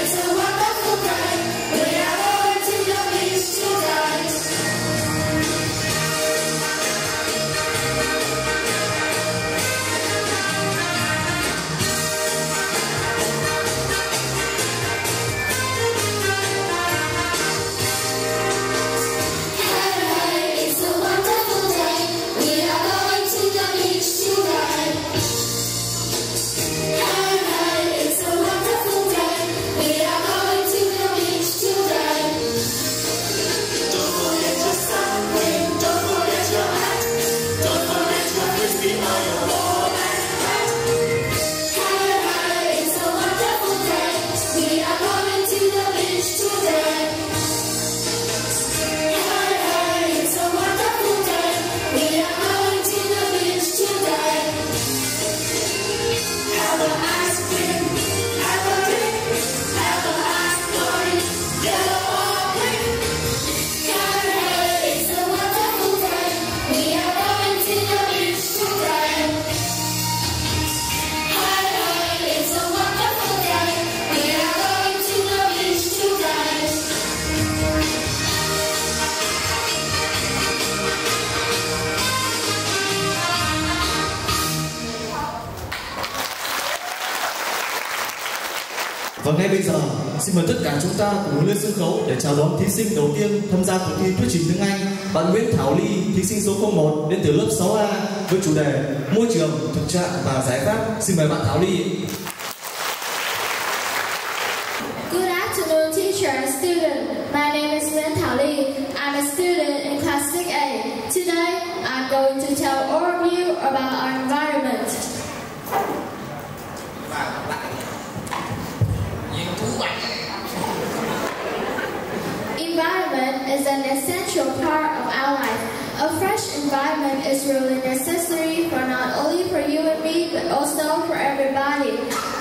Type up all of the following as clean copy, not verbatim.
It's a wonderful day. We are going Và ngay bây giờ, xin mời tất cả chúng ta cùng lên sân khấu để chào đón thí sinh đầu tiên tham gia cuộc thi thuyết trình tiếng Anh, bạn Nguyễn Thảo Ly, thí sinh số 01 đến từ lớp 6A với chủ đề Môi trường, thực trạng và giải pháp. Xin mời bạn Thảo Ly. Good afternoon, teacher and student. My name is Nguyễn Thảo Ly. I'm a student in class 6A. Today, I'm going to tell all of you about our environment. Environment is an essential part of our life. A fresh environment is really necessary for not only for you and me, but also for everybody.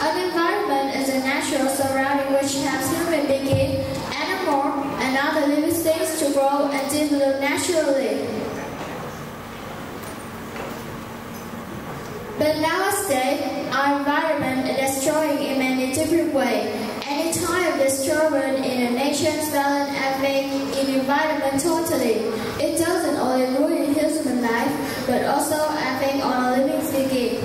An environment is a natural surrounding which helps human beings, animals, and other living things to grow and develop naturally. But nowadays, our environment is destroying in many different ways. Any time of disturbance in a nation's balance affects the environment totally. It doesn't only ruin human life, but also affect all living beings.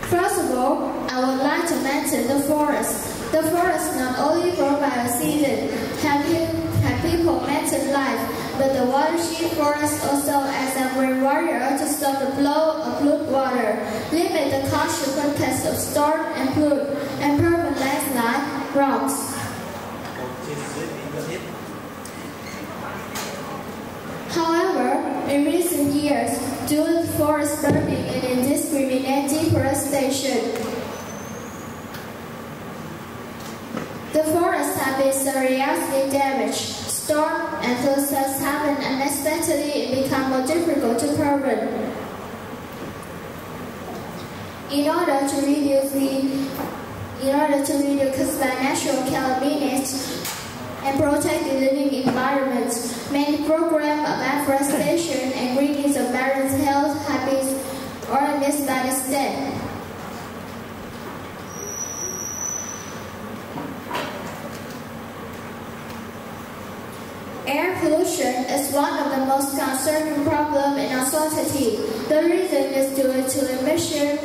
First of all, I would like to mention the forest. The forest not only provide a season, have people maintain life, but the watershed forest also acts as a rainwater to stop the flow of flood water, limit the consequences of storm and flood, and prevent landslide, rocks. However, in recent years, due to forest burning and indiscriminate deforestation, the forests have been seriously damaged. Storm and floods happen unexpectedly and become more difficult to prevent. In order to reduce natural calamities and protect the living environment, many programs of afforestation and greening of marine health have been organized by the state. Air pollution is one of the most concerning problems in our society. The reason is due to emission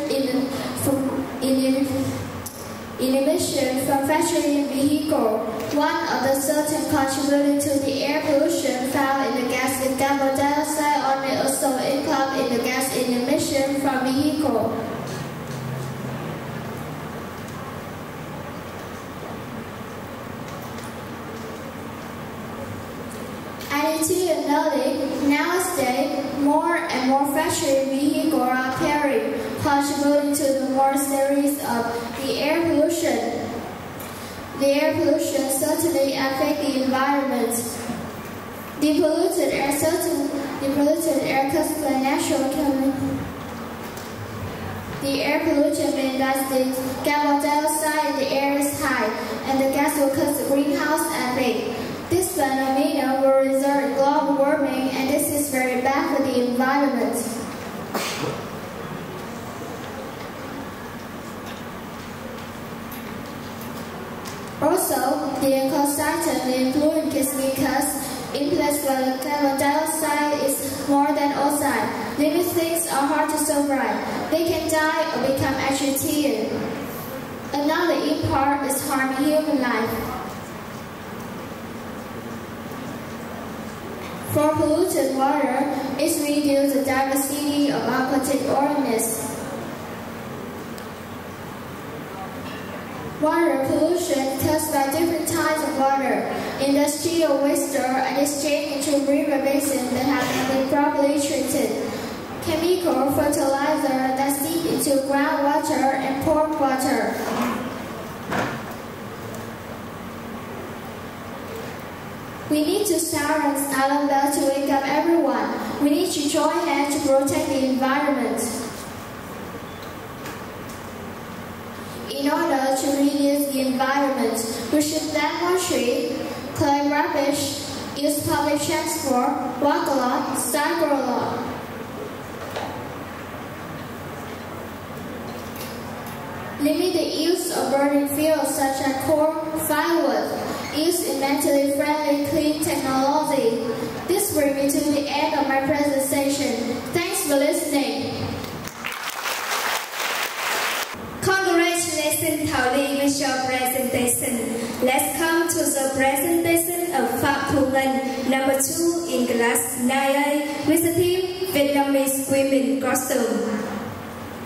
from factory vehicles. One of the certain contributing to the air pollution found in the gas is carbon dioxide, and also income in the gas emission from vehicles. Additionally, nowadays, more and more factory vehicles are appearing, contributing to the more series of the air pollution. The air pollution certainly affects the environment. The polluted air causes by natural chemicals. The air pollution means that the carbon dioxide in the air is high, and the gas will cause the greenhouse effect. This phenomenon will result in global warming, and this is very bad for the environment. Also, the ecosystem influence is because in place where the carbon dioxide is more than oxide, living things are hard to survive. They can die or become amphibian. Another impact is harming human life. For polluted water, it reduces the diversity of aquatic organisms. Water pollution caused by different types of water, industrial waste and exchange into river basins that have been properly treated, chemical fertilizer that seep into groundwater and pond water. We need to silence alarm bells to wake up everyone. We need to join hands to protect the environment. In order to reduce the environment, we should plant more trees, collect rubbish, use public transport, walk a lot, cycle a lot. Limit the use of burning fuels such as coal, firewood. Use environmentally friendly, clean technology. This brings me to the end of my presentation. Thanks for listening. Congratulations. was a presentation of Phạm Thu Ngân, number 2 in class 9A with the theme Vietnamese Women Costume.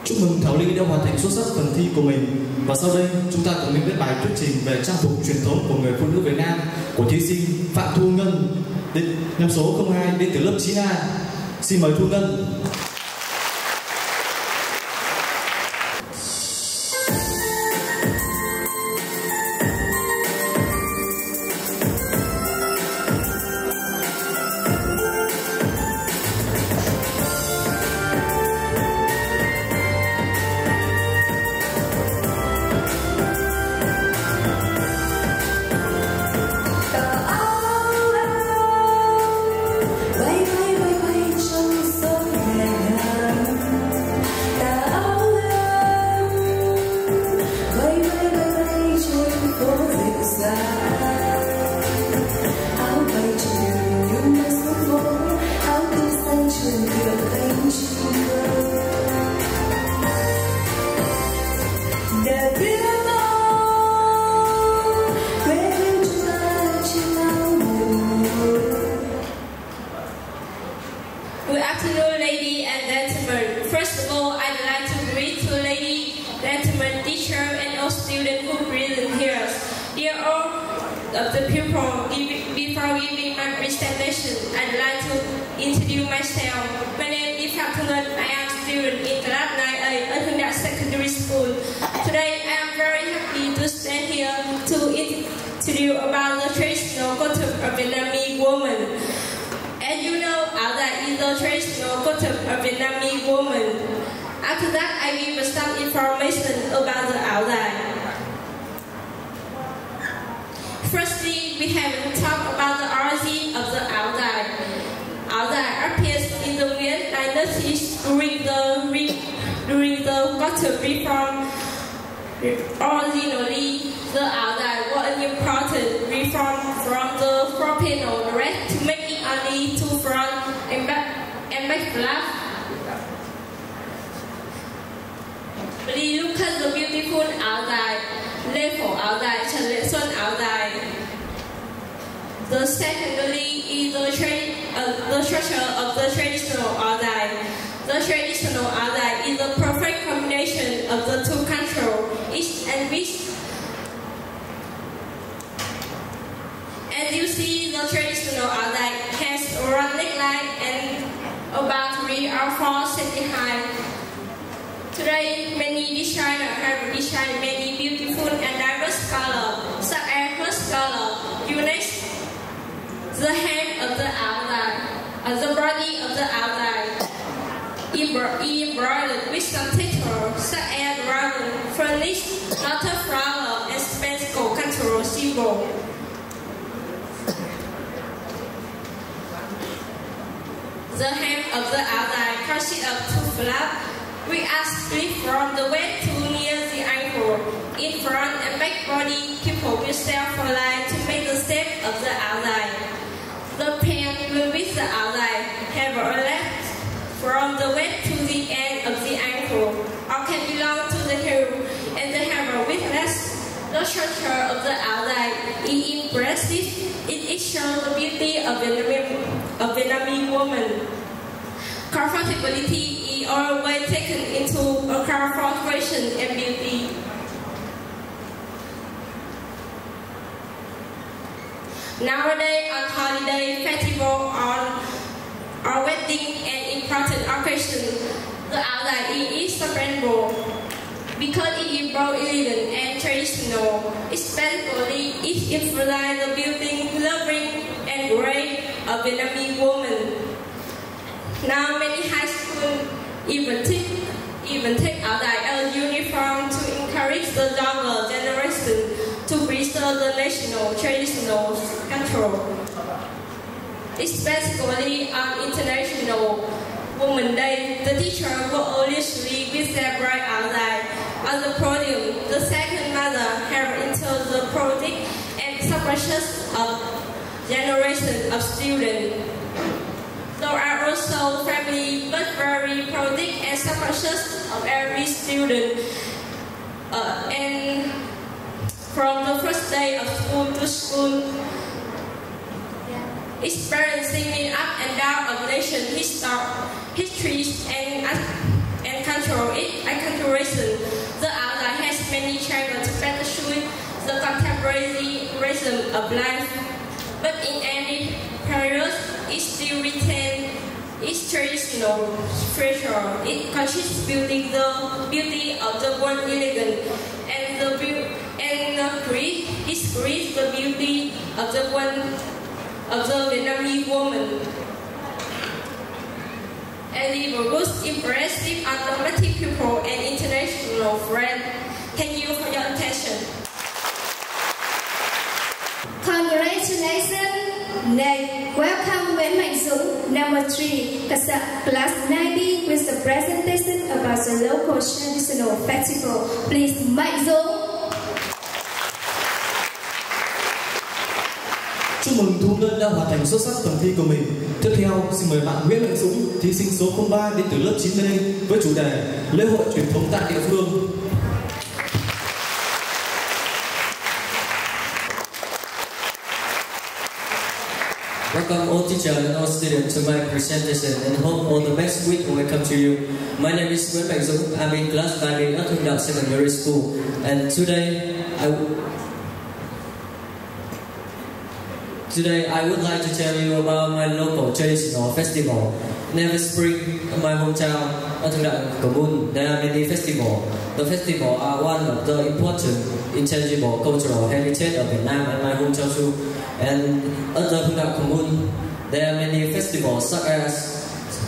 Chúc mừng Thảo Ly đã hoàn thành xuất sắc phần thi của mình. Và sau đây chúng ta cùng đến với bài thuyết trình về trang phục truyền thống của người phụ nữ Việt Nam của thí sinh Phạm Thu Ngân, năm số 02 đến từ lớp 9A. Xin mời Thu Ngân. Good afternoon, ladies and gentlemen. First of all, I'd like to greet the ladies, gentlemen, teacher, and all students who present here. Dear all of the people, before giving my presentation, I'd like to introduce myself. My name is Phạm Thu Ngân. I am a student in class 9A at Hưng Đạo Secondary School. Today, I am very happy to stand here to introduce about the traditional costume of Vietnamese women. As you know, áo dài is the traditional costume of Vietnamese women. After that, I give some information about the áo dài. Firstly, we have to talk about the origin of the áo dài. Áo dài appears in the mid-1990s during the costume reform. Originally, the áo dài was an important reform from the Filipino dress to make it only two front and back flap. Please look at the beautiful áo dài, lê phổ áo dài, Trần Lệ Xuân áo dài. The secondly is the structure of the traditional áo dài. The traditional áo dài is the perfect combination of the two controls, east and west. As you see, the traditional áo dài has a round neckline and about 3 or 4 cm high. Today, many designers have designed many beautiful and diverse colors, such as first color, unique, the hem of the áo dài, the body of the áo dài, embroidered with some texture, such as ribbon, furnish, lotus flower, and Spanish cultural symbol. The hem of the áo dài consists of two flaps, which are split from the waist to near the ankle. In front and back body, people will self-align to make the shape of the áo dài. The pants with the áo dài have a length from the waist to the end of the ankle, or can belong to the heel, and they have a width. The structure of the áo dài is impressive. It shows the beauty of Vietnamese woman. Comfortability is always taken into account for fashion and beauty. Nowadays, on holiday, festival, or wedding and important occasion, the áo dài is sustainable because it is both elegant and traditional. Especially, it emphasizes the beauty, loving, and grace of Vietnamese women. Now, many high schools even take áo dài as uniform to encourage the younger generation to preserve the national traditional control. Especially on International Women's Day, the teacher will usually with their bright áo dài. On the podium, the second mother have entered the project and supports of generation of students. There are also family but very project and supporters of every student. And from the first day of school to school, experiencing the up and down of nation history and culturation. The outline has many channels to better show the contemporary rhythm of life, but in any period, it still retains its traditional feature. It consists building the beauty of the world elegant, and the beauty of the Vietnamese woman. And it was impressive automatic people and international friends. Thank you for your attention. Congratulations! Next, welcome Nguyễn Mạnh Dũng, number 3, class 90, with the presentation about the local traditional festival. Please, Mạnh Dũng. Chúc mừng Thu Ngân đã hoàn thành xuất sắc phần thi của mình. Tiếp theo, xin mời bạn Nguyễn Mạnh Dũng, thí sinh số 03 đến từ lớp 9B với chủ đề lễ hội truyền thống tại địa phương. Welcome all teachers and all students to my presentation, and hope all the best week will come to you. My name is Nguyễn Mạnh Dũng. I'm in class 9 at Hưng Đạo Secondary School, and today I would like to tell you about my local traditional festival. In every spring in my hometown, at Hưng Đạo Commune, there are many festivals. The festivals are one of the important, intangible cultural heritage of Vietnam and my hometown too. And at the Hưng Đạo Commune, there are many festivals such as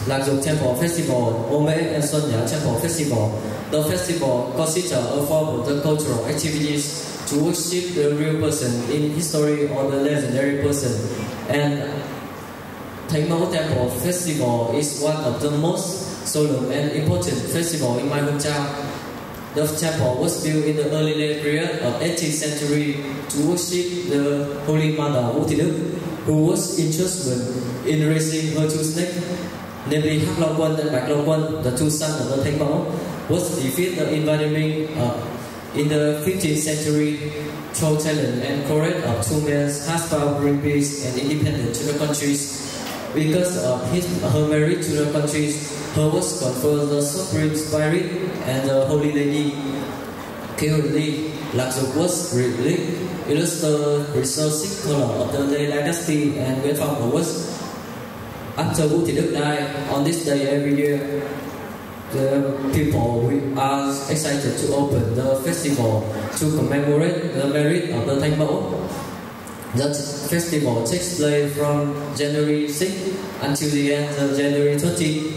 Lạc Dục Temple Festival, Ome and Xuân Nhã Temple Festival. The festival consists of all the cultural activities to worship the real person in history or the legendary person. And Thánh Mẫu Temple Festival is one of the most solemn and important festival in my hometown. The temple was built in the early period of 18th century to worship the Holy Mother Vũ Thị Đức, who was interested in raising her two snakes, namely Hắc Long Quân and Bạch Long Quân, the two sons of the Thánh Mẫu, was defeated the invading in the 15th century through talent and courage of two men has power bring peace and independence to the countries. Because of her merit to the countries, her was conferred the Supreme Spirit and the Holy Lady. Currently, Lạc Dục was illustrated resources color of the dynasty and Nguyễn Phong was. After Vũ Thị Đức died, on this day every year, the people are excited to open the festival to commemorate the merit of the Thánh Mẫu. The festival takes place from January 6 until the end of January 30.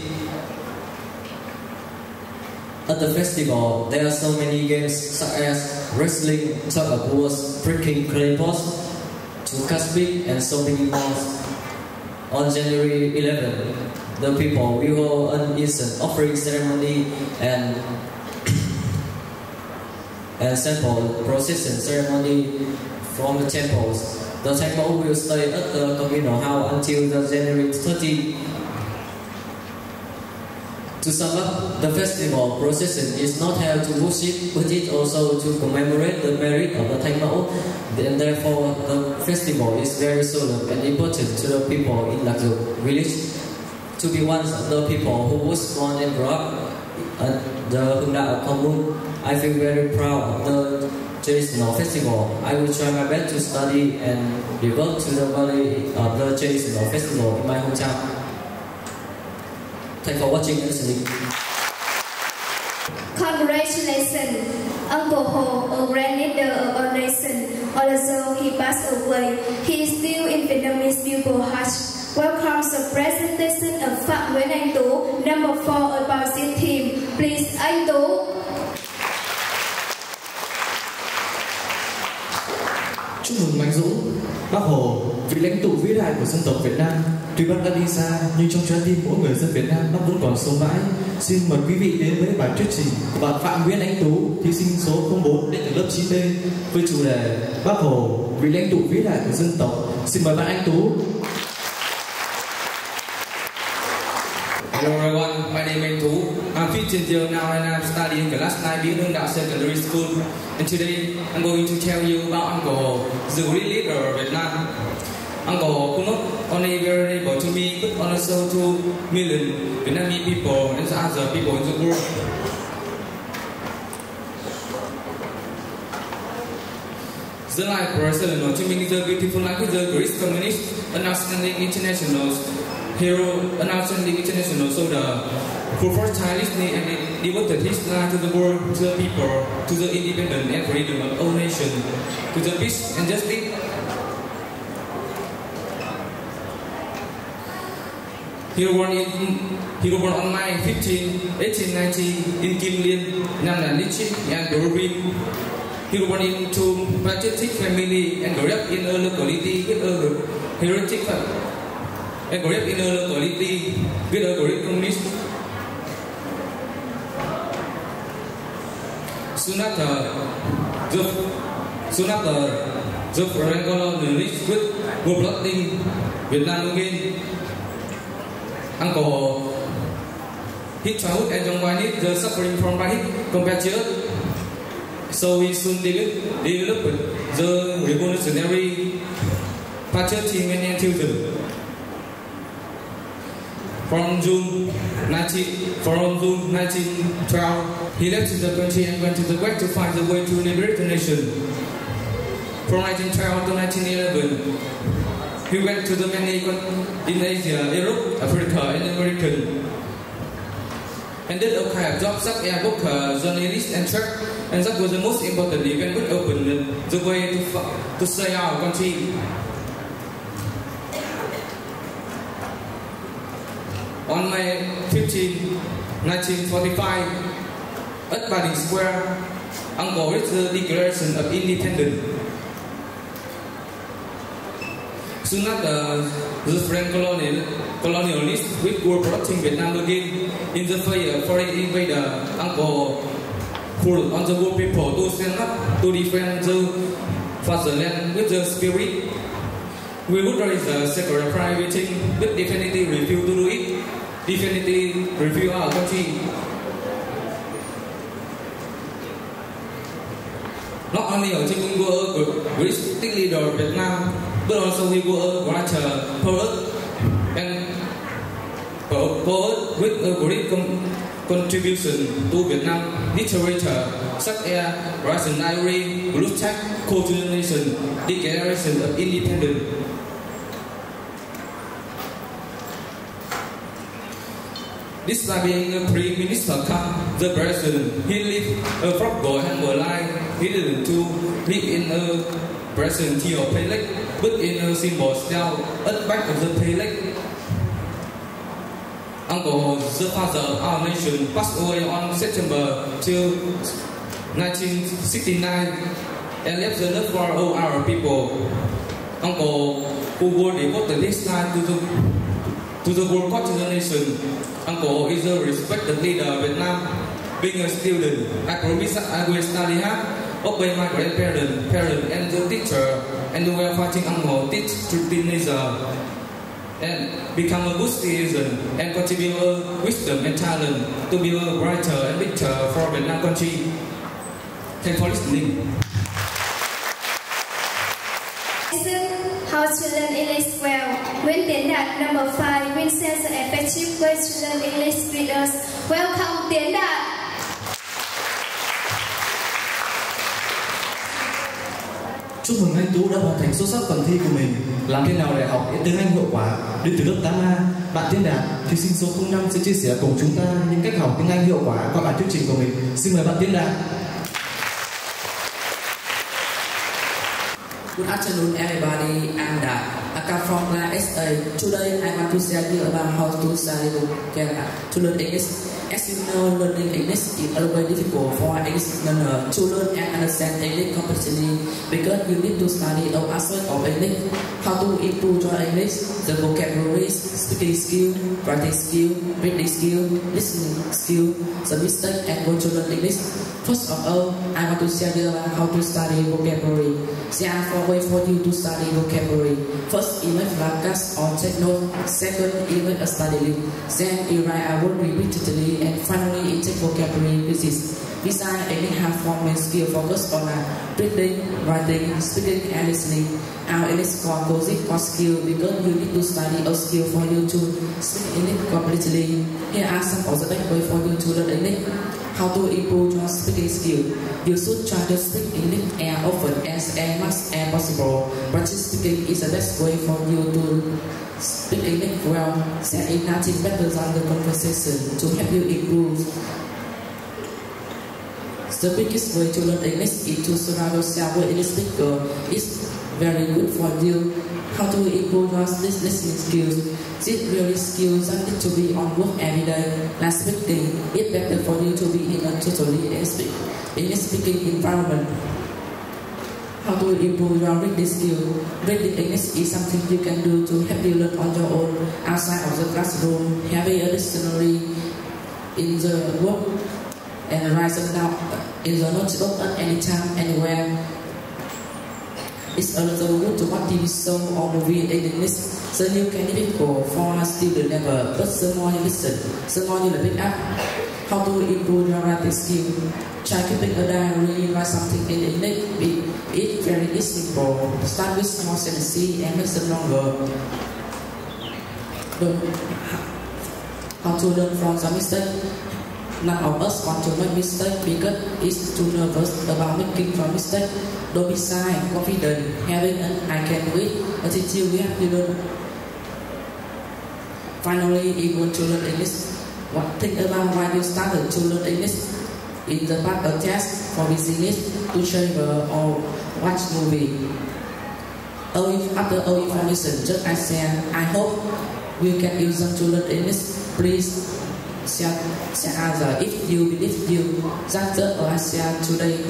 At the festival, there are so many games such as wrestling, tug of war, breaking clay pots, to casping, and so many more. On January 11, the people will hold an incense offering ceremony and sample procession ceremony from the temples. The Thánh Mẫu will stay at the communal house until the January 30. To sum up, the festival procession is not held to worship, but it also to commemorate the merit of the Thánh Mẫu. And therefore, the festival is very solemn and important to the people in Lạc Dục village. To be one of the people who was born and grew up at the Hưng Đạo Commune, I feel very proud of the traditional festival. I will try my best to study and devote to the value of the traditional festival in my hometown. Thanks for watching and listening. Congratulations, Uncle Ho, a grand leader of our nation. Although he passed away, he is still in Vietnamese people heart. Welcome the presentation of Phạm Nguyễn Anh Tú, number 4 about this theme. Please, Anh Tú. Chúc mừng Mạnh Dũng. Bác Hồ, vị lãnh tụ vĩ đại của dân tộc Việt Nam. Tuy bác đã đi xa, nhưng trong trái tim mỗi người dân Việt Nam bác vẫn còn sống mãi. Xin mời quý vị đến với bài thuyết trình của bạn Phạm Nguyễn Anh Tú, thí sinh số 04 đến từ lớp 9B với chủ đề Bác Hồ, vị lãnh tụ vĩ đại của dân tộc. Xin mời bạn Anh Tú. Hello everyone, my name is Tu. I'm 15 years now and I'm studying class 9B in Dao Secondary School. And today I'm going to tell you about Uncle Ho, the great leader of Vietnam. Uncle Ho could not only very able to me, but also to millions Vietnamese people and other people in the world. The life President Ho Chi Minh is a beautiful life with the great communist, an outstanding international hero, an outstanding international soldier who first tirelessly and devoted his life to the world, to the people, to the independence and freedom of all nations, to the peace and justice. He was born on May 15, 1890 in Kim Liên, Nam Lan District and Dorovin. He was born into patriotic family and grew up in a locality with a heretic and grew up in a locality with a great communist. Soon after, the foreign colonialists were flooding Vietnam again. Uncle Ho, his childhood and young boyhood were suffering from his compatriots. So he soon developed the revolutionary patriotism and enthusiasm. From June 1912, he left the country and went to the West to find the way to liberate the nation. From 1912 to 1911, he went to the many in Asia, Europe, Africa, and America, and did all kinds of jobs such as book, journalist, and church. And that was the most important event which opened the way to save our country. On May 15, 1945, at Bading Square, Uncle read the Declaration of Independence. Soon after, the French colonialists which were protecting Vietnam again in the fear of foreign invader, Uncle called on the war people to stand up to defend the fatherland with the spirit. We would raise the secular private thing, but definitely refuse to do it. Definitely refuse our country. Not only Ho Chi Minh was a great leader of Vietnam, but also he was a writer, poet, and poet with a great contribution to Vietnam literature, such as Russian Diary, Blue Check, Co-Generation, Declaration of Independence. Despite being a Prime Minister, the President, he lived a frugal and humble life. He didn't live in a present or palace, but in a simple style at the back of the palace. Uncle Ho, the father of our nation, passed away on September 1969 and left the love for all our people. Uncle, who would devote his life to the world cause to the nation. Uncle is a respected leader of Vietnam. Being a student, I promise I will study hard, obey my grandparents, parents, and the teacher, and while fighting Uncle, teach Truthinism, and become a good citizen, and contribute wisdom and talent to be a brighter and richer for Vietnam country. Thanks for listening. Listen how to learn English well. Nguyễn Tiến Đạt, number 5, will share the effective way to learn English with us. Welcome, Tiến Đạt. Chúc mừng anh Tú đã hoàn thành xuất sắc phần thi của mình. Làm thế nào để học tiếng Anh hiệu quả? Đến từ lớp 8A, bạn Tiến Đạt, thí sinh số 05 sẽ chia sẻ cùng chúng ta những cách học tiếng Anh hiệu quả qua bài thuyết trình của mình. Xin mời bạn Tiến Đạt. Good afternoon, everybody. I'm Đạt. I come from class SA. Today, I want to share you about how to study to learn English. as you know, learning English is always difficult for English learner to learn and understand English completely because you need to study all aspects of English. How to improve your English, the vocabulary, speaking skill, writing skill, reading skill, listening skill, the mistake and go to learn English. First of all, I want to share you about how to study vocabulary. There are 4 ways for you to study vocabulary. First, you make flashcards or take notes. Second, you make a study list. Then you write a word repeatedly, and finally, you take vocabulary quizzes. Besides, English have 4 main skills focused on reading, writing, speaking, and listening. Our English core goes skill because you need to study a skill for you to speak English completely. Here are some of the best ways for you to learn English. How to improve your speaking skill. You should try to speak English as often as much as possible. Practice speaking is the best way for you to speak English well. There is nothing better than the conversation to help you improve. The biggest way to learn English is to surround yourself with English speaker. It's very good for you. How to improve your listening skills. These really skills that need to be on work every day. Like speaking, it's better for you to be in a totally English speaking environment. How to improve your reading skill. Reading English is something you can do to help you learn on your own outside of the classroom. Having a dictionary in the work and write them down in the notebook at any time, anywhere. It's also good to watch TV show or movie in English. So you can difficult for a student level, but the more you listen, the more you pick up. How to improve your writing skill. Try keeping a diary, write something in English. It's very simple. Start with small sentences and make them longer. How to learn from the mistake. None of us want to make mistakes because it's too nervous about making a mistake. Don't be shy, confident, having an I can do it attitude we have to learn. Finally, if you want to learn English, think about why you started to learn English. In the past, a test for business, to travel or watch movie. After all information, just I said, I hope we can use them to learn English. Please share other if you believe you. That's all I share today.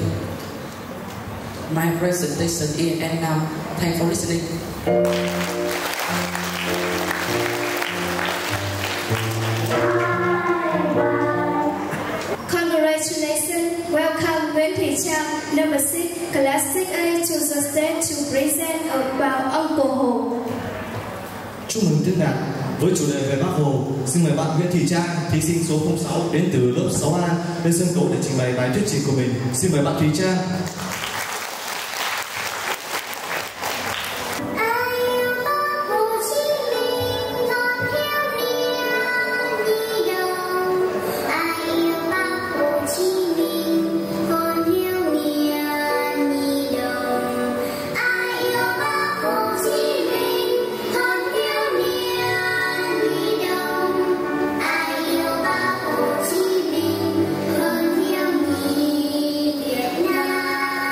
My presentation is and now. Thanks for listening. Congratulations, welcome Nguyễn Thị Trang, number 6, class 6A to the stage to present about Uncle Hồ. Chúc mừng tiếng nhạc với chủ đề về Bác Hồ. Xin mời bạn Nguyễn Thị Trang, thí sinh số 06 đến từ lớp 6A lên sân khấu để trình bày bài thuyết trình của mình. Xin mời bạn Thùy Trang. Việt Nam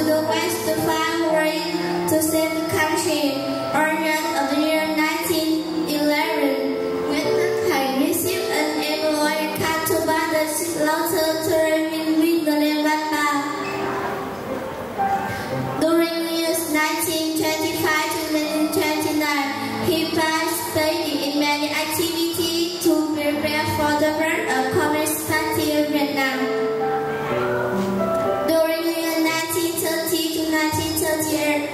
the west to find rain to save the country. Origin of the year 1911, Nguyễn Tất Thành received an able cut to buy the slaughter to remain with the Levanta. During the years 1925 to 1929, he participated in many activities to prepare for the birth of Communist Party of Vietnam. During the year 1930 to 1938,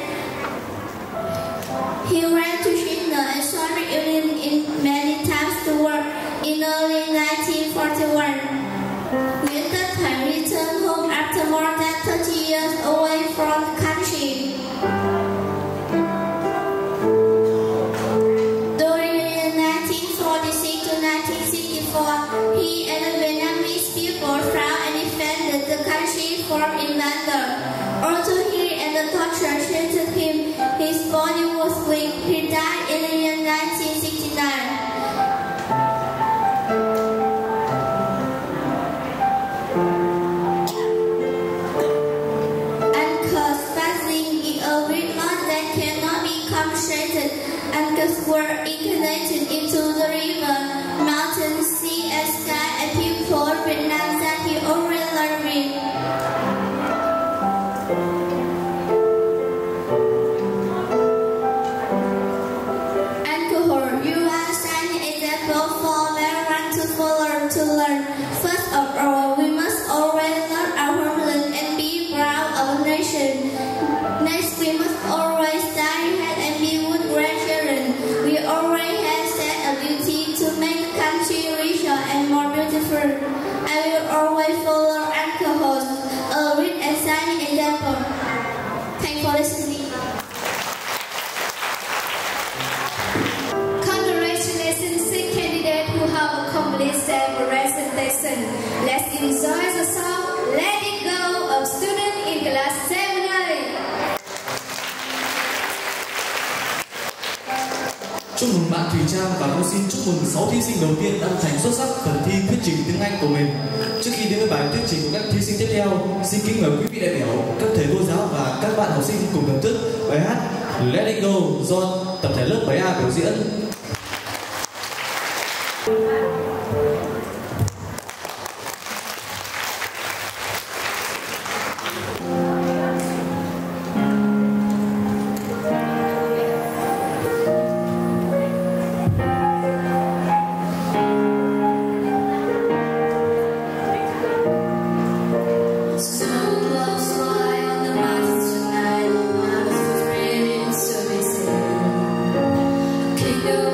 he went to China and Soviet Union in many times to work. In early 1941, Nguyễn Tất Thành returned home after more than 30 years away from the country. During the year 1946 to 1964, he and the Vietnamese people fought and defended the country from invader. Although he and the torture treated him, his body was weak. He died in the year 1969. Anchors were incarnated into the river, mountain, sea, and sky, and people of Vietnam that he already learned with. Alcohol, you are a shining example for everyone to follow, to learn. First of all, we must always love our homeland and be proud of our nation. Next, we must always study hard and be good grandchildren. We always have set a duty to make the country richer and more beautiful. I will always follow alcohol, a rich and shining example. Thanks for listening. Congratulations, six candidates who have accomplished their presentation. Let's enjoy the song Let It Go of students in class 7A. Chúc mừng bạn Thùy Trang và cô xin chúc mừng 6 thí sinh đầu tiên đã hoàn thành xuất sắc phần thi thuyết trình tiếng Anh của mình. Trước khi đến với bài thuyết trình của các thí sinh tiếp theo, xin kính mời quý vị đại biểu, các thầy cô giáo và các bạn học sinh cùng thưởng thức bài hát Let It Go do tập thể lớp 7A biểu diễn. Go.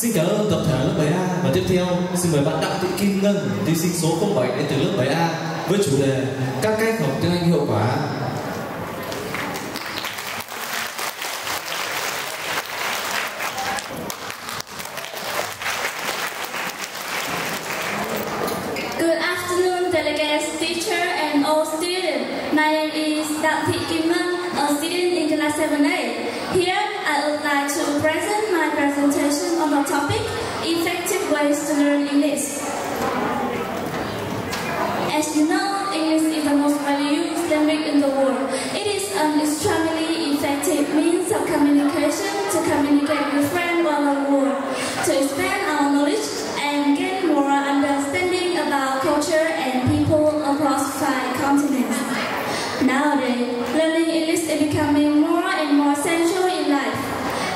Xin cảm ơn tập thể lớp 7A và tiếp theo xin mời bạn Đặng Thị Kim Ngân, thí sinh số 07 đến từ lớp 7A với chủ đề các cách học tiếng Anh hiệu quả. Good afternoon, delegates, teacher, and all students. My name is Đặng Thị Kim Ngân, a student in class 7A. Here, I would like to present my presentation on the topic, effective ways to learn English. As you know, English is the most widely used language in the world. It is an extremely effective means of communication to communicate with friends all over the world, to expand our knowledge and gain more understanding about culture and people across 5 continents. Nowadays, learning English is becoming more and more essential in life.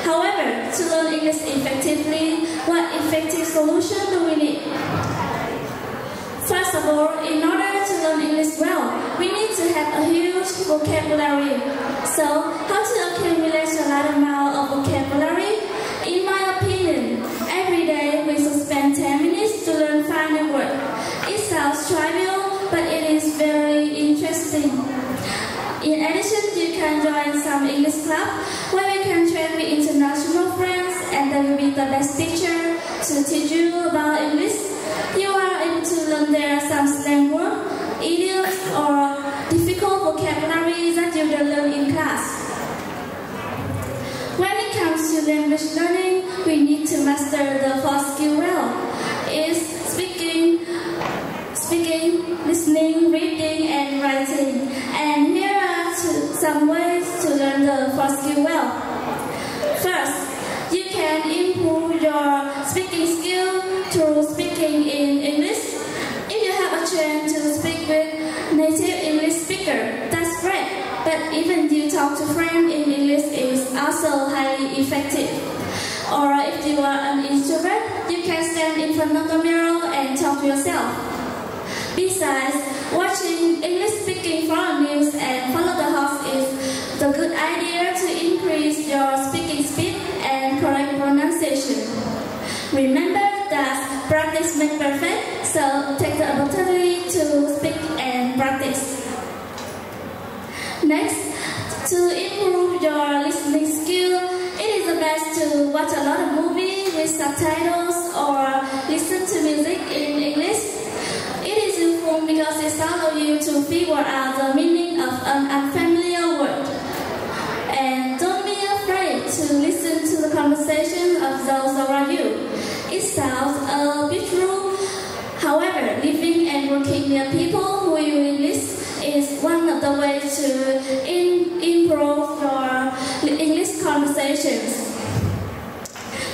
However, to learn English effectively, what effective solution do we need? First of all, in order to learn English well, we need to have a huge vocabulary. So, how to accumulate a large amount of vocabulary? In my opinion, every day we should spend 10 minutes to learn 5 new words. It sounds trivial, but it is very interesting. In addition, you can join some English club where you can train with international friends and they will be the best teacher to teach you about English. You are able to learn there some slang words, idioms, or difficult vocabulary that you don't learn in class. When it comes to language learning, we need to master the 4 skills well. It's speaking, listening, reading, and writing. And here are some ways to learn the 4 skills well. First, you can improve your speaking skill through speaking in English. If you have a chance to speak with native English speaker, that's great. But even you talk to friends in English is also highly effective. Or if you are an introvert, you can stand in front of the mirror and talk to yourself. Besides, watching English speaking foreign news and follow the host is the good idea to increase your speaking speed and correct pronunciation. Remember that practice makes perfect, so take the opportunity to speak and practice. Next, to improve your listening skill, it is the best to watch a lot of movies with subtitles or listen to music in English. It is useful because it allows you to figure out the meaning of an unfamiliar word. And don't be afraid to listen to the conversation of those around you. It sounds a bit rude. However, living and working near people who use English is one of the ways to improve your English conversations.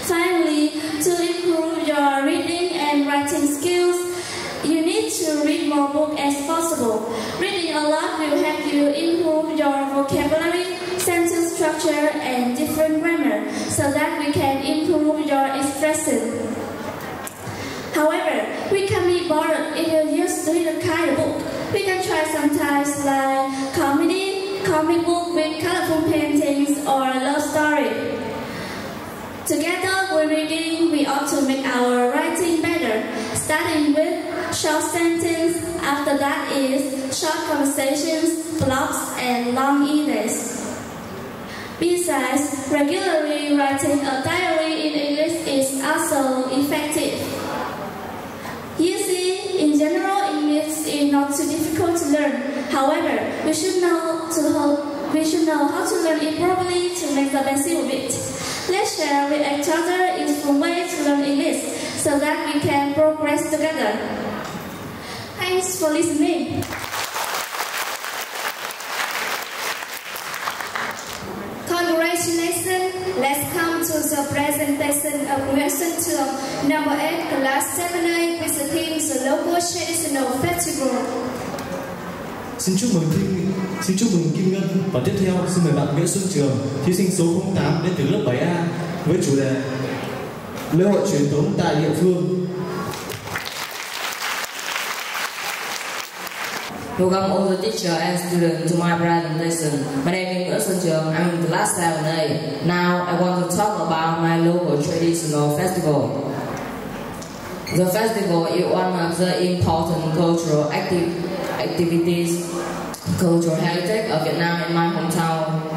Finally, to improve your reading and writing skills, you need to read more books as possible. Reading a lot will help you improve your vocabulary, sentence structure, and different grammar, so that we can improve your expression. However, we can be bored if you just read a kind of book. We can try sometimes like comedy, comic book with colorful paintings, or a love story. Together with reading, we ought to make our writing better, starting with short sentence, after that is short conversations, blogs, and long emails. Besides, regularly writing a diary in English is also effective. You see, in general, English is not too difficult to learn. However, we should know how to learn it properly to make the best of it. Let's share with each other useful ways to learn English so that we can progress together. Thanks for listening. Congratulations! Let's come to the presentation of lesson 2, number 8, class 7A, with the theme the local traditional festival. Xin chúc mừng Kim Ngân và tiếp theo xin mời bạn Nguyễn Xuân Trường, thí sinh số 08 đến từ lớp 7A với chủ đề lễ hội truyền thống tại địa phương. Welcome all the teacher and students to my presentation. My name is Nguyễn Xuân Trường. I'm in class 7A. Now I want to talk about my local traditional festival. The festival is one of the important cultural activities, cultural heritage of Vietnam in my hometown.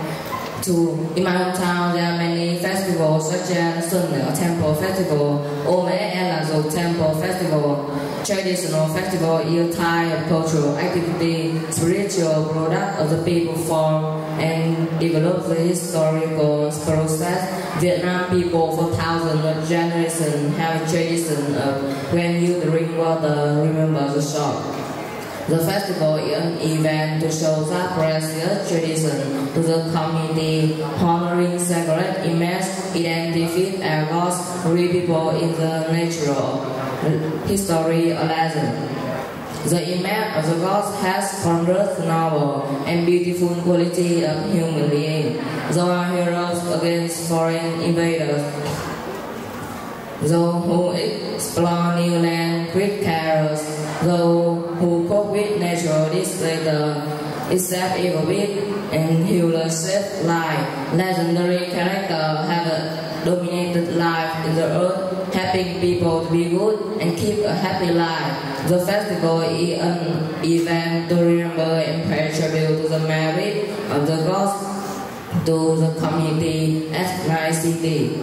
In my hometown, there are many festivals such as Xuân Nẻo Temple Festival, Ô Mễ and Lạc Dục Temple Festival. Traditional festival is a type of cultural activity, spiritual product of the people form and develop the historical process. Vietnam people for thousands of generations have a tradition of when you drink water, remember the shop. The festival is an event to show the precious tradition to the community, honoring sacred images, identify and lost real people in the natural history or legend. The image of the gods has ponderous, noble, and beautiful quality of human being. They are heroes against foreign invaders. Those who explore new land, create carols. Those who cope with natural disasters, accept evil with and heal save life. Legendary characters have a dominated life in the earth, helping people to be good and keep a happy life. The festival is an event to remember and pay tribute to the merit of the gods to the community at nice city.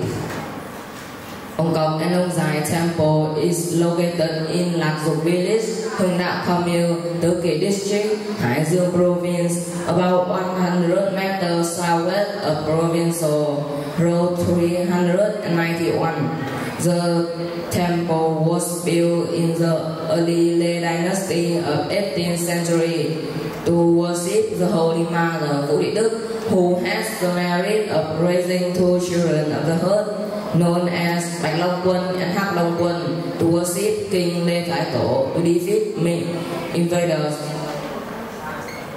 Ông Công and Ông Dài Temple is located in Lạc Dục Village, Hưng Đạo Commune, Tứ Kỳ District, Hải Dương Province, about 100 meters southwest of Provincial Road 391. The temple was built in the early Lê Dynasty of 18th century to worship the Holy Mother Vũ Thị Đức, who has the merit of raising two children of the earth, known as Bạch Long Quân and Hắc Long Quân, to worship King Lê Thái Tổ to defeat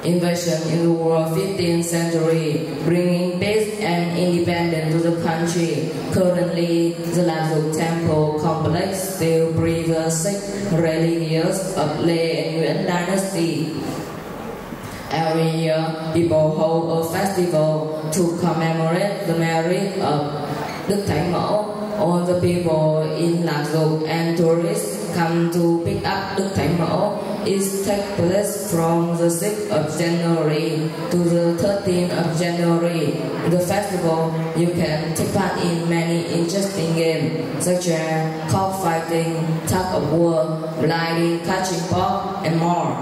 invasion in the world 15th century, bringing peace and independence to the country. Currently, the Lạc Dục Temple complex still preserves 6 relics of Lê and Nguyễn dynasty. Every year, people hold a festival to commemorate the merit of Đức Thánh Mẫu. All the people in Lạc Dục and tourists come to pick up Đức Thánh Mẫu. It takes place from the 6th of January to the 13th of January. In the festival, you can take part in many interesting games such as cockfighting, tug of war, gliding, catching pork, and more.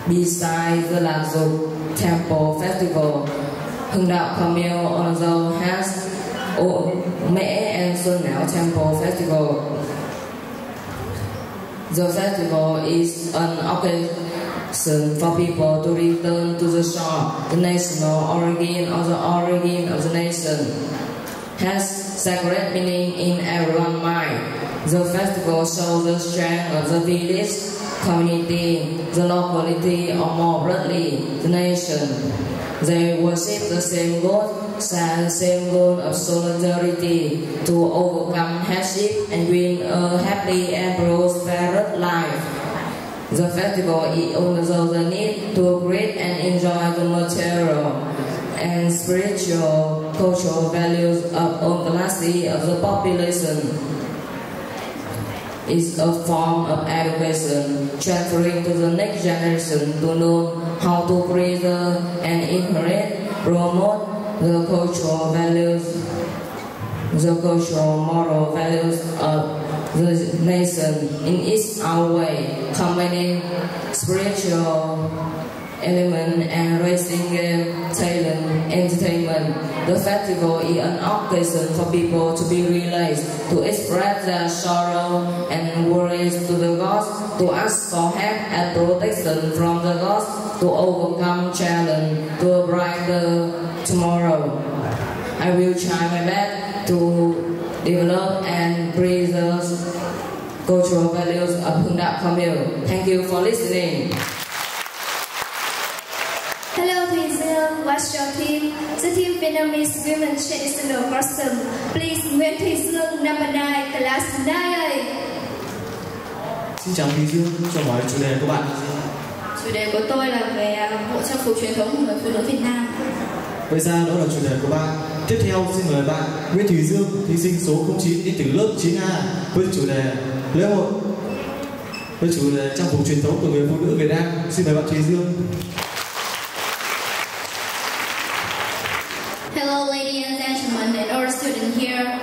Besides the Lạc Dục Temple Festival, Hưng Đạo Commune also has Ô Mễ and Xuân Nẻo Temple Festival. The festival is an occasion for people to return to the shore. The national origin or the origin of the nation has sacred meaning in everyone's mind. The festival shows the strength of the village, community, the locality, or more broadly, the nation. They worship the same God, share the same goal of solidarity to overcome hardship and win a happy and prosperous life. The festival is also the need to create and enjoy the material and spiritual cultural values of all classes of the population. Is a form of education, transferring to the next generation to know how to preserve and inherit, promote the cultural values, the cultural moral values of the nation in its own way, combining spiritual element and raising talent, entertainment. The festival is an occasion for people to be released, to express their sorrow and worries to the gods, to ask for help and protection from the gods, to overcome challenge to a brighter tomorrow. I will try my best to develop and preserve cultural values of Hưng Đạo Commune. Thank you for listening. Hello Thùy Dương, what's your team? The team Vietnamese Women Traditional Costume. Please, Nguyễn Thùy Dương, number 9, class 9A. Xin chào Thùy Dương, cho hỏi chủ đề của bạn. Chủ đề của tôi là về bộ trang phục truyền thống của người phụ nữ Việt Nam. Vậy ra đó là chủ đề của bạn. Tiếp theo xin mời bạn Nguyễn Thùy Dương, thí sinh số 09 đến từ lớp 9A với chủ đề lễ hội, với chủ đề trang phục truyền thống của người phụ nữ Việt Nam. Xin mời bạn Thùy Dương. Hello, ladies and gentlemen, and all students here.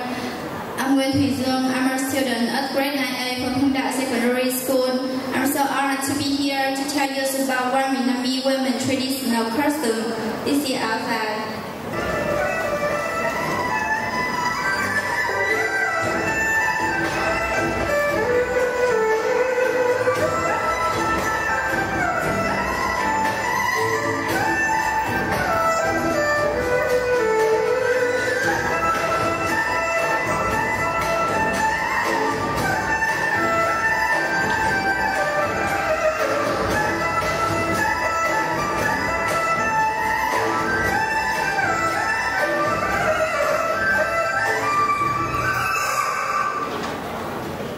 I'm Nguyễn Thùy Dương. I'm a student at grade 9A from Hưng Đạo Secondary School. I'm so honored to be here to tell you about one Vietnamese women traditional costume. This is áo dài.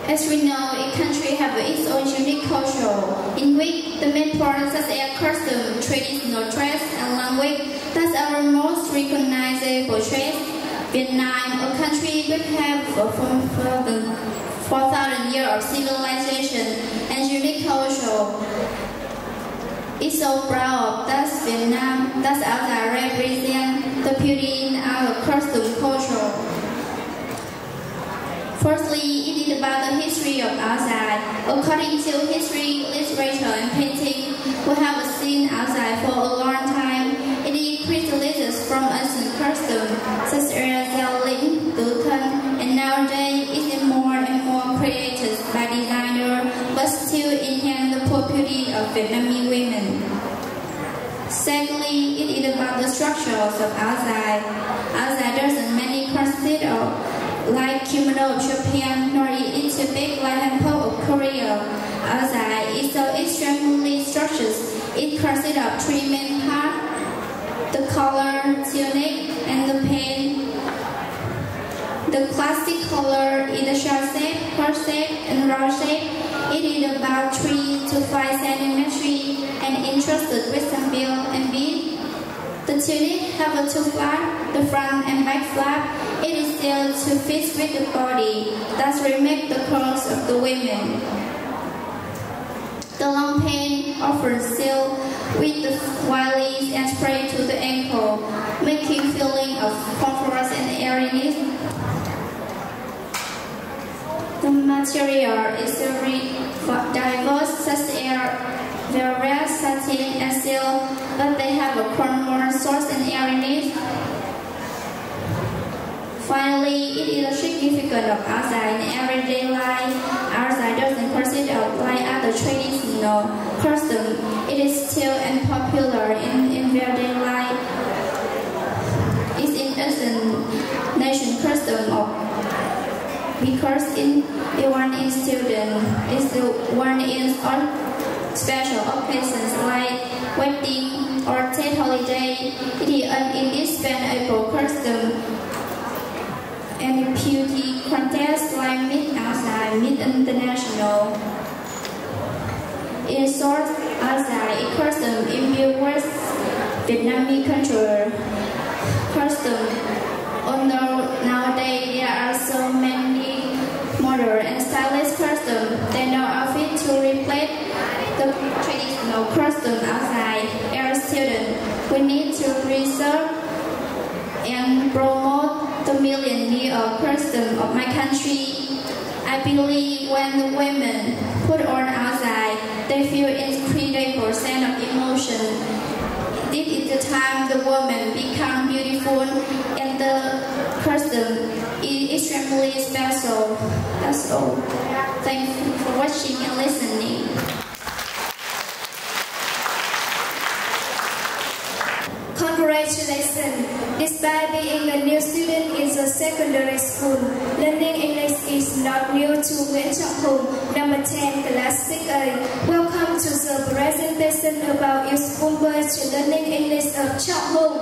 As we know, each country has its own unique culture, in which the main parts such as costume, traditional dress, and language, that's our most recognizable traits. Vietnam, a country which has 4,000 years of civilization and unique culture, is so proud that Vietnam, that's our represent the beauty in our costume culture. Firstly, it is about the history of áo dài. According to history, literature, and painting, we have seen áo dài for a long time. It crystallizes from ancient customs such as Giao Lĩnh, Tứ Thân, and nowadays it is more and more created by designers, but still enhance the beauty of Vietnamese women. Secondly, it is about the structures of áo dài. Áo dài doesn't many consider like kimono of Japan, nor is it big like hanbok of Korea. Áo dài is so extremely structured. It consists of three main parts: the collar, tunic, and the paint. The classic collar is the short shape, curved shape, and round shape. It is about 3 to 5 centimeters and encrusted with some bill and bead. The tunic have a two flap, the front and back flap. It is still to fit with the body, thus remake the curves of the women. The long pant often sealed with the white lace and spray to the ankle, making feeling of comfort and airiness. The material is very diverse, such as velvet, satin, and silk, but they have a more source and airiness. Finally, it is a significant of áo dài in everyday life. Áo dài doesn't consist of like other traditional costume. It is still unpopular in everyday life. It's in Asian nation custom of because one in student is the one in on special occasions like wedding or state holiday. It is an indispensable custom. And beauty contests like Miss Outside, Miss International. In short, outside a custom imbued with Vietnamese culture. Custom. Although nowadays there are so many modern and stylish customs, they now fit to replace the traditional custom outside. As students, we need to preserve and promote the millennial custom of my country. I believe when the women put on outside, they feel incredible sense of emotion. This is the time the woman become beautiful and the custom is extremely special. That's all. Thank you for watching and listening. Congratulations! Despite being a new student in the secondary school, learning English is not new to Nguyễn Trọng Hùng, number 10, class 6A. Welcome to the presentation about useful ways to learning English of Trọng Hùng.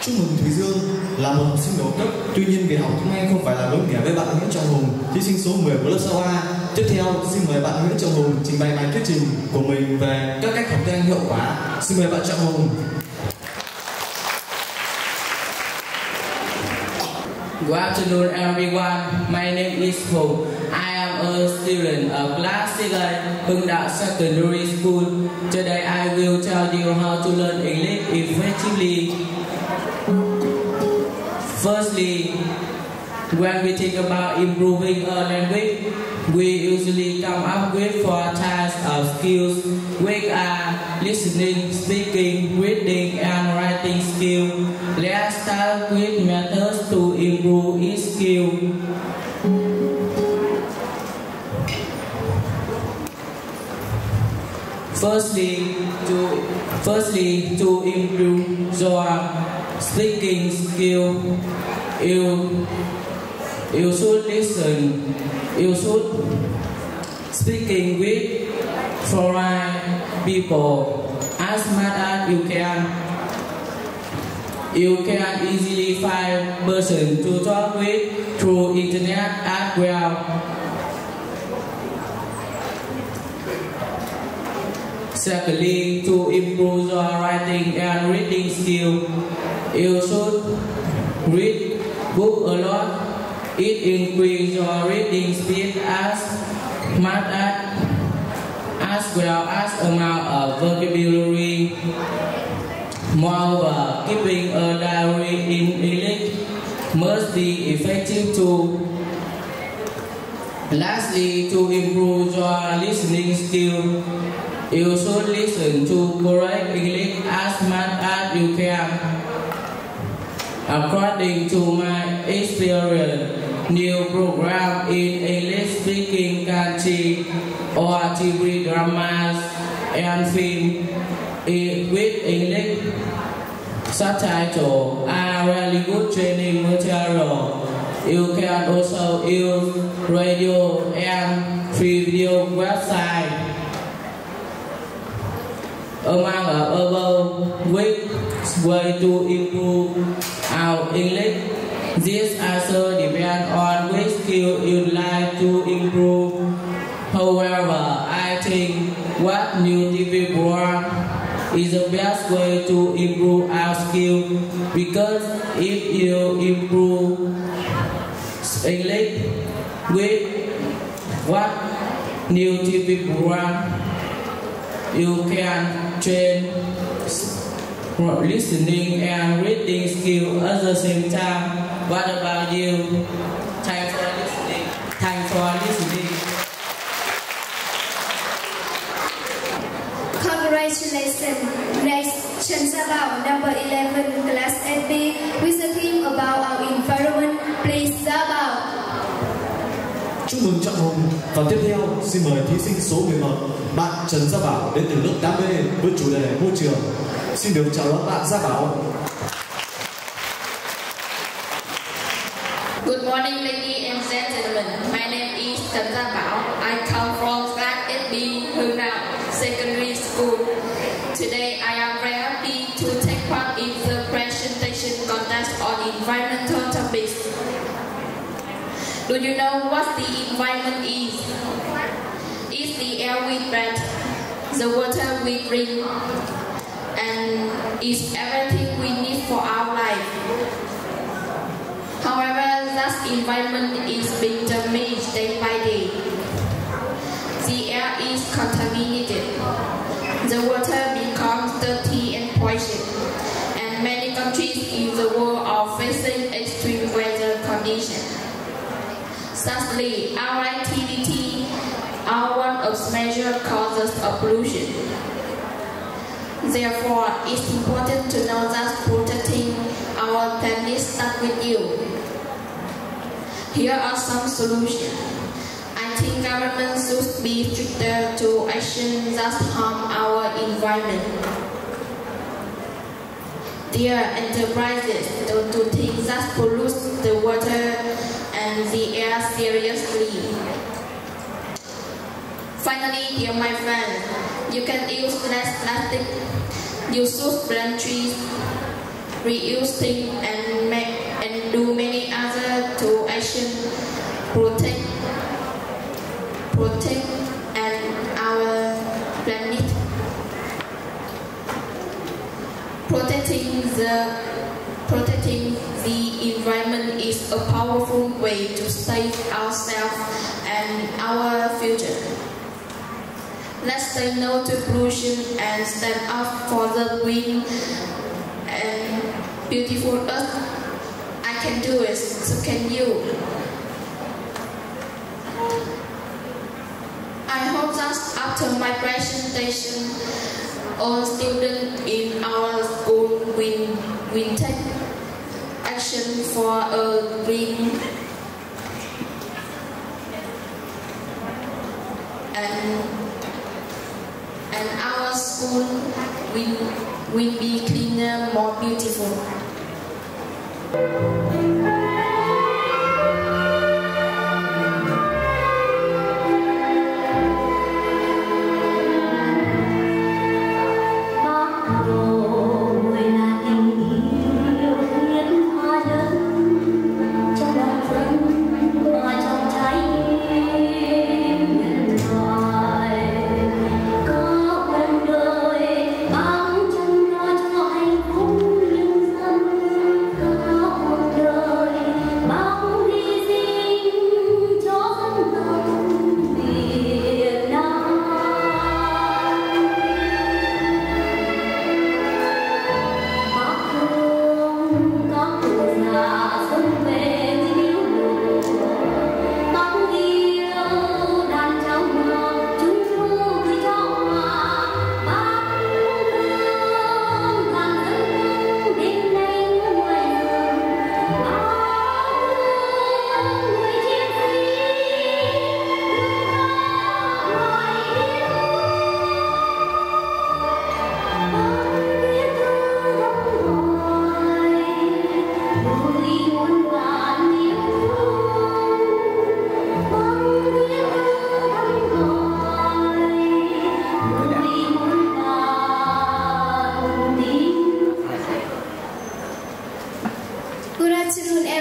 Chúc mừng Thùy Dương là một học sinh đầu cấp, tuy nhiên việc học tiếng Anh không phải là đối nghĩa với bạn Nguyễn Trọng Hùng, thí sinh số 10 của lớp 6A. Tiếp theo, xin mời bạn Nguyễn Trọng Hùng trình bày bài thuyết trình của mình về các cách học tiếng Anh hiệu quả. Xin mời bạn Trọng Hùng. Good afternoon, everyone. My name is Hùng. I am a student of Class 6A, Hưng Đạo Secondary School. Today, I will tell you how to learn English effectively. Firstly, when we think about improving a language, we usually come up with 4 types of skills, which are listening, speaking, reading, and writing skills. Let's start with methods to improve each skill. Firstly, to improve your speaking skill, you should listen. You should speaking with foreign people as much as you can. You can easily find person to talk with through internet as well. Secondly, to improve your writing and reading skill, you should read books a lot. It increases your reading speed as much as well as amount of vocabulary. Moreover, keeping a diary in English must be effective too. Lastly, to improve your listening skill, you should listen to correct English as much as you can. According to my experience, new program in English speaking country or TV dramas and film with English subtitles are really good training material. You can also use radio and free video website. Among the above ways to improve our English, this answer depends on which skill you'd like to improve. However, I think what new TV program is the best way to improve our skill, because if you improve English with what new TV program, you can train listening and reading skill at the same time. What about you? Thanks for listening. Thanks for listening. Congratulations. Next, Trần Gia Bảo, number 11, class 8B, with a theme about our environment. Please, Gia Bảo. Chúc mừng Trọng Hùng. Và tiếp theo, xin mời thí sinh số 11, bạn Trần Gia Bảo đến từ lớp 8B với chủ đề môi trường. Xin được chào đón bạn Gia Bảo. Good morning, ladies and gentlemen. My name is Trần Gia Bảo. I come from class 8B, Hưng Đạo Secondary School. Today, I am very happy to take part in the presentation contest on environmental topics. Do you know what the environment is? It's the air we breathe, the water we drink, and it's everything we need for our life. However, that environment is being damaged day by day. The air is contaminated. The water becomes dirty and poisoned, and many countries in the world are facing extreme weather conditions. Sadly, our activity are one of the major causes of pollution. Therefore, it's important to know that protecting our planet starts with you. Here are some solutions. I think government should be stricter to actions that harm our environment. Their enterprises don't do things that pollute the water and the air seriously. Finally, dear my friends, you can use less plastic. You should plant trees, reuse things, and do many other to action protect and our planet. Protecting the environment is a powerful way to save ourselves and our future. Let's say no to pollution and stand up for the green and beautiful earth. I can do it, so can you. I hope that after my presentation, all students in our school will take action for a green and our school will be cleaner, more beautiful.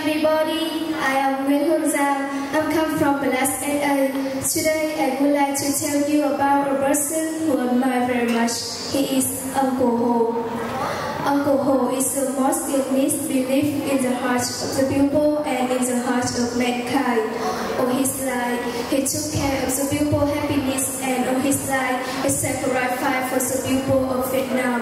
everybody, I am Nguyễn Hương Giang. I come from class 8A. Today I would like to tell you about a person who I admire very much. He is Uncle Ho. Uncle Ho is the most unique belief in the heart of the people and in the heart of mankind. All his life, he took care of the people's happiness, and all his life, he sacrificed for the people of Vietnam.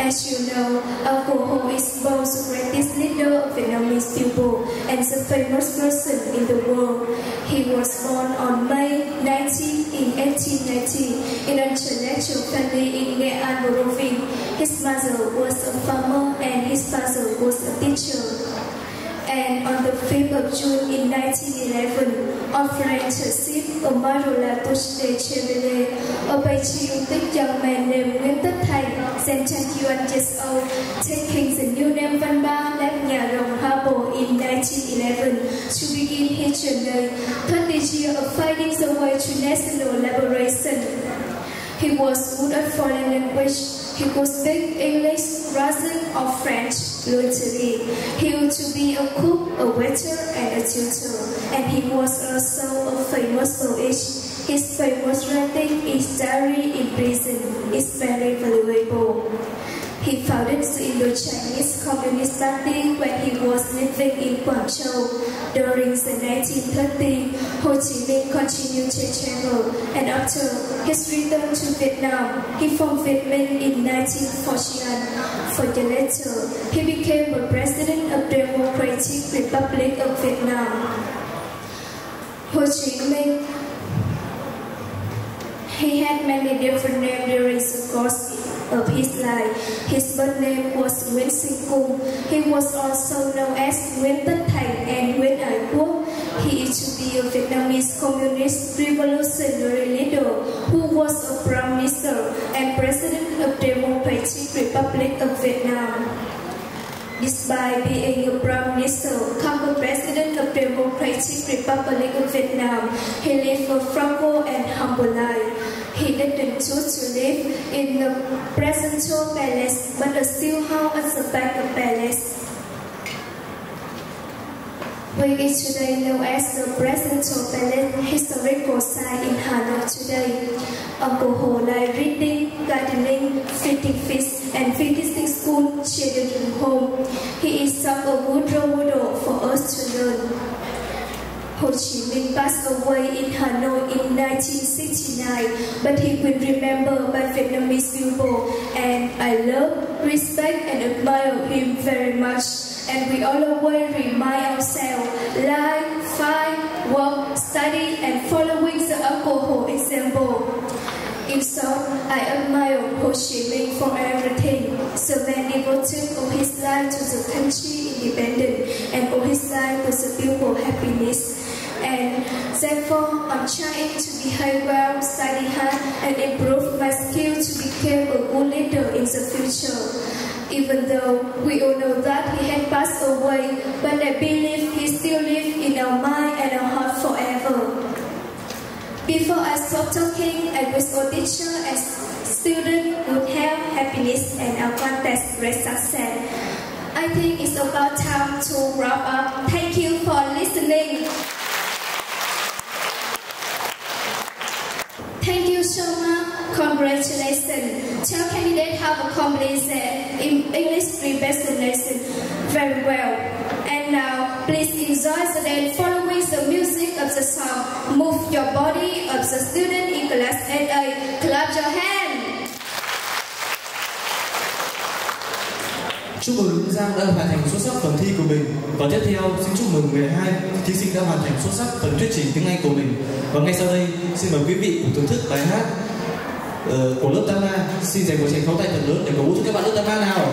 As you know, Uncle Ho is both the greatest leader of Vietnamese people and the famous person in the world. He was born on May 19 in 1890 in an intellectual family in Nghệ An, Bộ Vinh. His mother was a farmer and his father was a teacher. And on the 5th of June in 1911, on French ship Amarola touched the Chevrolet, a patriotic young man named Nguyễn Tất Thành, then 21 years old, taking the new name Văn Ba, left Nhà Rồng Harbor in 1911 to begin his journey, 20 years of fighting the way to national liberation. He was good at foreign language. He could speak English, Russian, or French fluently. He used to be a cook, a waiter, and a tutor. And he was also a famous poet. His famous writing is diary in prison. It's very valuable. He founded the Indo-Chinese Communist Party when he was living in Guangzhou. During the 1930s, Ho Chi Minh continued to travel, and after his return to Vietnam, he formed Viet Minh in 1941. For the later, he became the president of the Democratic Republic of Vietnam. Ho Chi Minh, he had many different names during the course of his life. His birth name was Nguyễn Sinh Cung. He was also known as Nguyễn Tất Thành and Nguyễn Ái Quốc. He is to be a Vietnamese communist revolutionary leader who was a prime minister and president of the Democratic Republic of Vietnam. Despite being a prime minister, become president of the Democratic Republic of Vietnam, he lived a frugal and humble life. He didn't choose to live in the presidential palace, but a still house at the back of the palace. which is today known as the Presidential Palace Historical Site in Hanoi today. Uncle Ho likes reading, gardening, feeding fish, and visiting school children's home. He is such a good role model for us to learn. Ho Chi Minh passed away in Hanoi in 1969, but he will remember by Vietnamese people, and I love, respect, and admire him very much. And we always remind ourselves, live, fight, work, study, and following the Uncle Ho example. In short, I admire Ho Chi Minh for everything. The man devoted all his life to the country independence and all his life to the people happiness. And therefore, I'm trying to behave well, study hard, and improve my skill to become a good leader in the future. Even though we all know that he had passed away, but I believe he still lives in our mind and our heart forever. Before I stop talking, I wish all teachers and students good health, happiness, and our contest great success. I think it's about time to wrap up. Thank you for listening. Thank you so much. Congratulations. Tell candidates have accomplished in English presentation very well. And now, please enjoy the dance following the music of the song. Move your body of the student in class 8A. Clap your hands. Chúc mừng Giang đã hoàn thành xuất sắc phần thi của mình. Và tiếp theo, xin chúc mừng 12 thí sinh đã hoàn thành xuất sắc phần thuyết trình tiếng Anh của mình. Và ngay sau đây, xin mời quý vị cùng thưởng thức bài hát của lớp 8A. Xin dành một tràng pháo tay thật lớn để cổ vũ cho các bạn lớp 8A nào.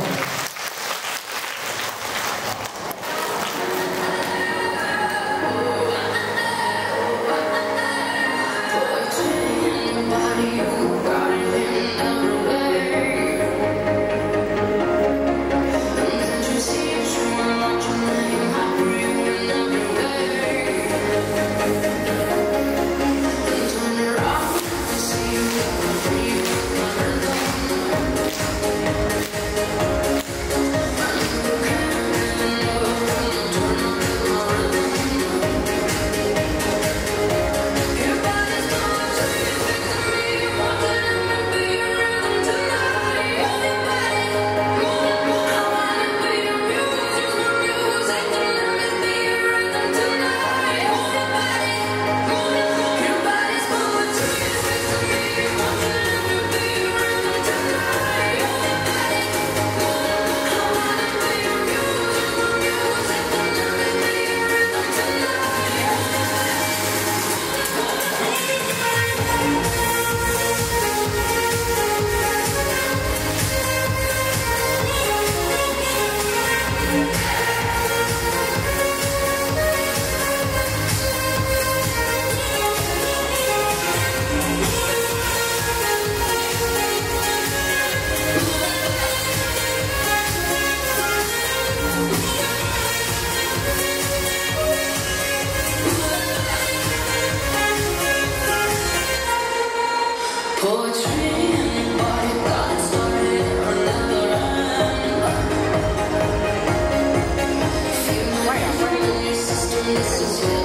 This is